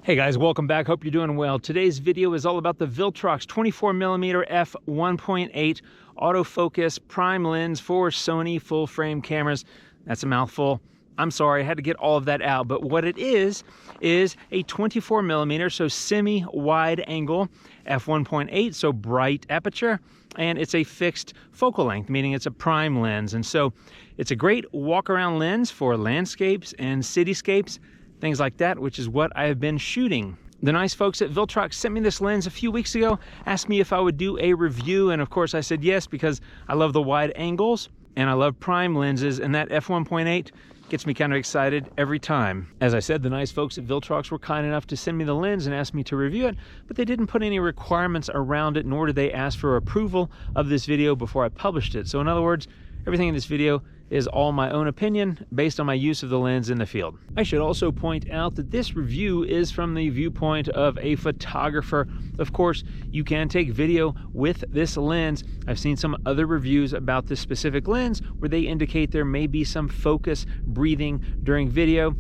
Hey guys, welcome back. Hope you're doing well. Today's video is all about the Viltrox 24mm f1.8 autofocus prime lens for Sony full frame cameras. That's a mouthful. I'm sorry, I had to get all of that out, but what it is a 24mm, so semi-wide angle f1.8, so bright aperture, and it's a fixed focal length, meaning it's a prime lens. And so it's a great walk-around lens for landscapes and cityscapes, things like that, which is what I have been shooting. The nice folks at Viltrox sent me this lens a few weeks ago, asked me if I would do a review, and of course I said yes, because I love the wide angles and I love prime lenses, and that f1.8 gets me kind of excited every time. As I said, the nice folks at Viltrox were kind enough to send me the lens and ask me to review it, but they didn't put any requirements around it, nor did they ask for approval of this video before I published it. So in other words, everything in this video is all my own opinion based on my use of the lens in the field. I should also point out that this review is from the viewpoint of a photographer. Of course, you can take video with this lens. I've seen some other reviews about this specific lens where they indicate there may be some focus breathing during video.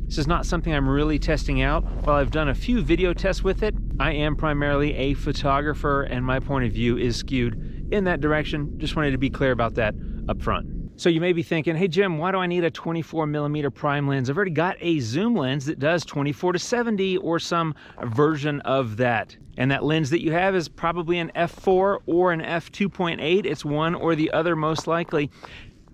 This is not something I'm really testing out. While I've done a few video tests with it, I am primarily a photographer and my point of view is skewed in that direction. Just wanted to be clear about that up front. So you may be thinking, hey Jim, why do I need a 24mm prime lens? I've already got a zoom lens that does 24-70 or some version of that. And that lens that you have is probably an f4 or an f2.8. It's one or the other most likely.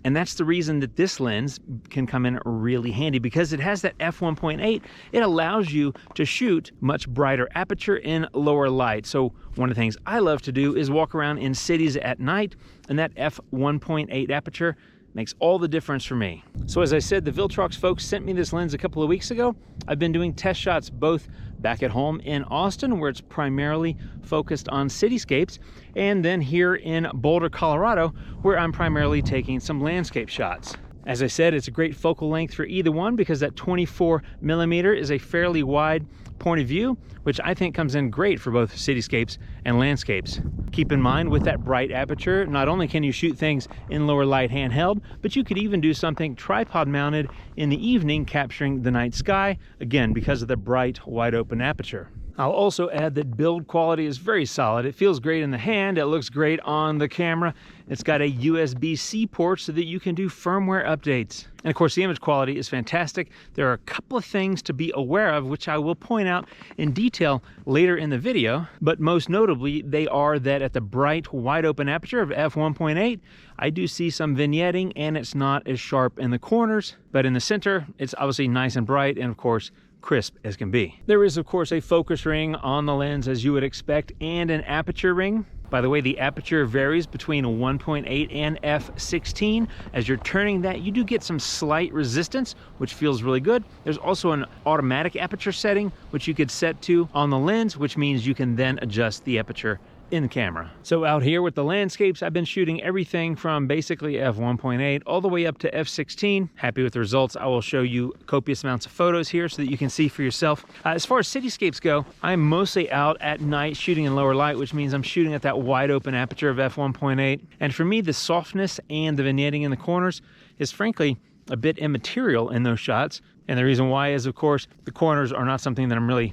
And that's the reason that this lens can come in really handy, because it has that f1.8. It allows you to shoot much brighter aperture in lower light. So one of the things I love to do is walk around in cities at night, and that f1.8 aperture makes all the difference for me. So as I said, the Viltrox folks sent me this lens a couple of weeks ago. I've been doing test shots both back at home in Austin, where it's primarily focused on cityscapes, and then here in Boulder, Colorado, where I'm primarily taking some landscape shots. As I said, it's a great focal length for either one because that 24mm is a fairly wide point of view, which I think comes in great for both cityscapes and landscapes. Keep in mind, with that bright aperture, not only can you shoot things in lower light handheld, but you could even do something tripod mounted in the evening, capturing the night sky, again, because of the bright, wide open aperture. I'll also add that build quality is very solid. It feels great in the hand. It looks great on the camera. It's got a USB-C port so that you can do firmware updates. And of course, the image quality is fantastic. There are a couple of things to be aware of, which I will point out in detail later in the video. But most notably, they are that at the bright, wide open aperture of f1.8, I do see some vignetting, and it's not as sharp in the corners. But in the center, it's obviously nice and bright, and of course, crisp as can be. There is of course a focus ring on the lens, as you would expect, and an aperture ring. By the way, the aperture varies between 1.8 and f16. As you're turning that, you do get some slight resistance, which feels really good. There's also an automatic aperture setting, which you could set to on the lens, which means you can then adjust the aperture in the camera. So out here with the landscapes, I've been shooting everything from basically f1.8 all the way up to f16. Happy with the results. I will show you copious amounts of photos here so that you can see for yourself. As far as cityscapes go, I'm mostly out at night shooting in lower light, which means I'm shooting at that wide open aperture of f1.8. And for me, the softness and the vignetting in the corners is frankly a bit immaterial in those shots. And the reason why is, of course, the corners are not something that I'm really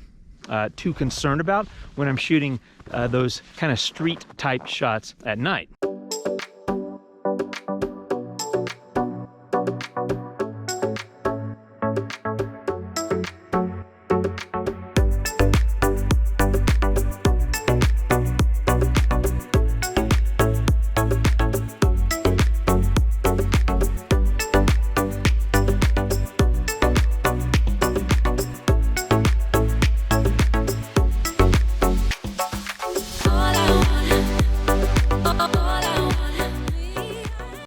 too concerned about when I'm shooting those kind of street type shots at night.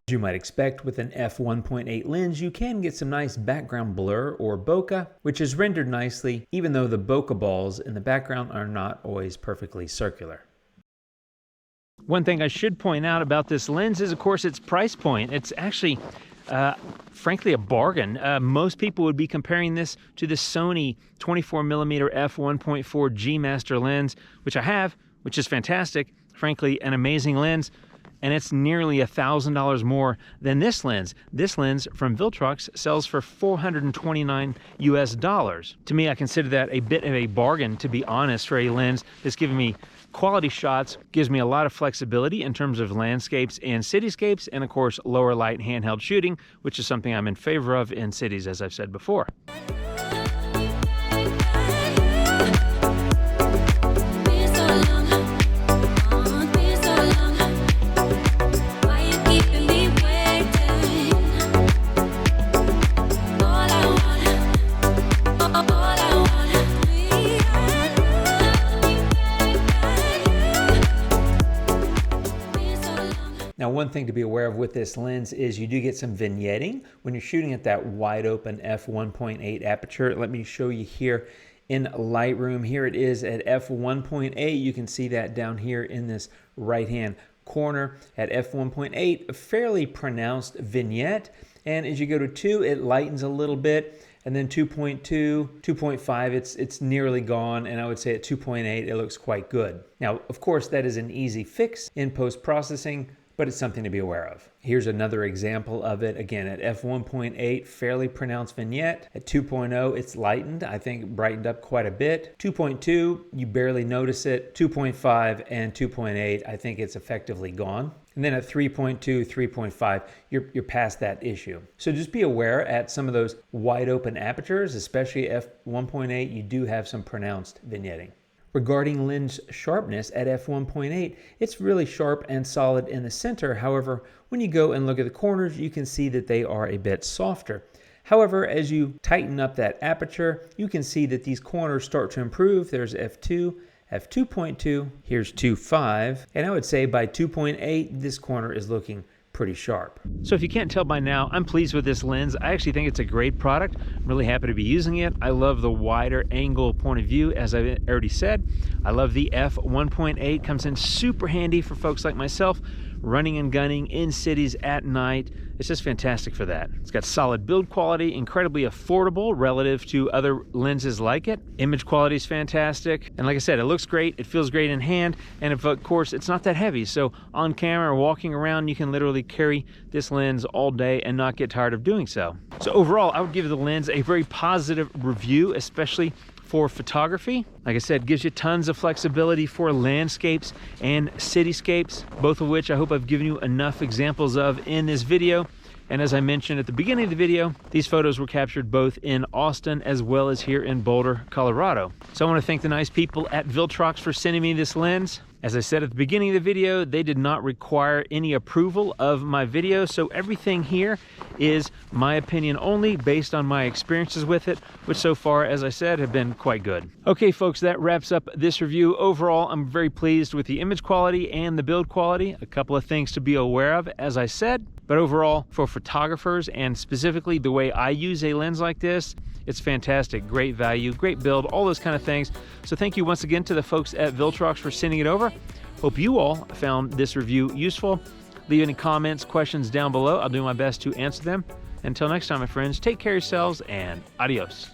As you might expect, with an f1.8 lens, you can get some nice background blur or bokeh, which is rendered nicely, even though the bokeh balls in the background are not always perfectly circular. One thing I should point out about this lens is, of course, its price point. It's actually, frankly, a bargain. Most people would be comparing this to the Sony 24mm f1.4 G Master lens, which I have, which is fantastic. Frankly, an amazing lens. and it's nearly $1,000 more than this lens. This lens from Viltrox sells for $429 US. To me, I consider that a bit of a bargain, to be honest, for a lens that's giving me quality shots, gives me a lot of flexibility in terms of landscapes and cityscapes, and of course lower light handheld shooting, which is something I'm in favor of in cities, as I've said before. Now, one thing to be aware of with this lens is you do get some vignetting when you're shooting at that wide open f1.8 aperture. Let me show you here in Lightroom. Here it is at f1.8. You can see that down here in this right-hand corner. At f1.8, a fairly pronounced vignette. And as you go to 2, it lightens a little bit. And then 2.2, 2.5, it's nearly gone. And I would say at 2.8, it looks quite good. Now, of course, that is an easy fix in post-processing, but it's something to be aware of. Here's another example of it. Again, at f1.8, fairly pronounced vignette. At 2.0, it's lightened, I think brightened up quite a bit. 2.2, you barely notice it. 2.5 and 2.8, I think it's effectively gone. And then at 3.2, 3.5, you're past that issue. So just be aware at some of those wide open apertures, especially f1.8, you do have some pronounced vignetting. Regarding lens sharpness at f1.8, it's really sharp and solid in the center. However, when you go and look at the corners, you can see that they are a bit softer. However, as you tighten up that aperture, you can see that these corners start to improve. There's f2, f2.2, here's 2.5, and I would say by 2.8, this corner is looking pretty sharp. So if you can't tell by now, I'm pleased with this lens. I actually think it's a great product. I'm really happy to be using it. I love the wider angle point of view, as I already said. I love the f1.8, comes in super handy for folks like myself, running and gunning in cities at night. It's just fantastic for that. It's got solid build quality, incredibly affordable relative to other lenses like it. Image quality is fantastic. And like I said, it looks great. It feels great in hand. And of course, it's not that heavy. So on camera or walking around, you can literally carry this lens all day and not get tired of doing so. So overall, I would give the lens a very positive review, especially for photography. Like I said, gives you tons of flexibility for landscapes and cityscapes, both of which I hope I've given you enough examples of in this video. And as I mentioned at the beginning of the video, these photos were captured both in Austin as well as here in Boulder, Colorado. So I want to thank the nice people at Viltrox for sending me this lens. As I said at the beginning of the video, they did not require any approval of my video, so everything here is my opinion only based on my experiences with it, which so far, as I said, have been quite good. Okay, folks, that wraps up this review. Overall, I'm very pleased with the image quality and the build quality. A couple of things to be aware of, as I said, but overall, for photographers and specifically the way I use a lens like this, it's fantastic. Great value, great build, all those kind of things. So thank you once again to the folks at Viltrox for sending it over. Hope you all found this review useful. Leave any comments, questions down below. I'll do my best to answer them. Until next time, my friends, take care of yourselves and adios.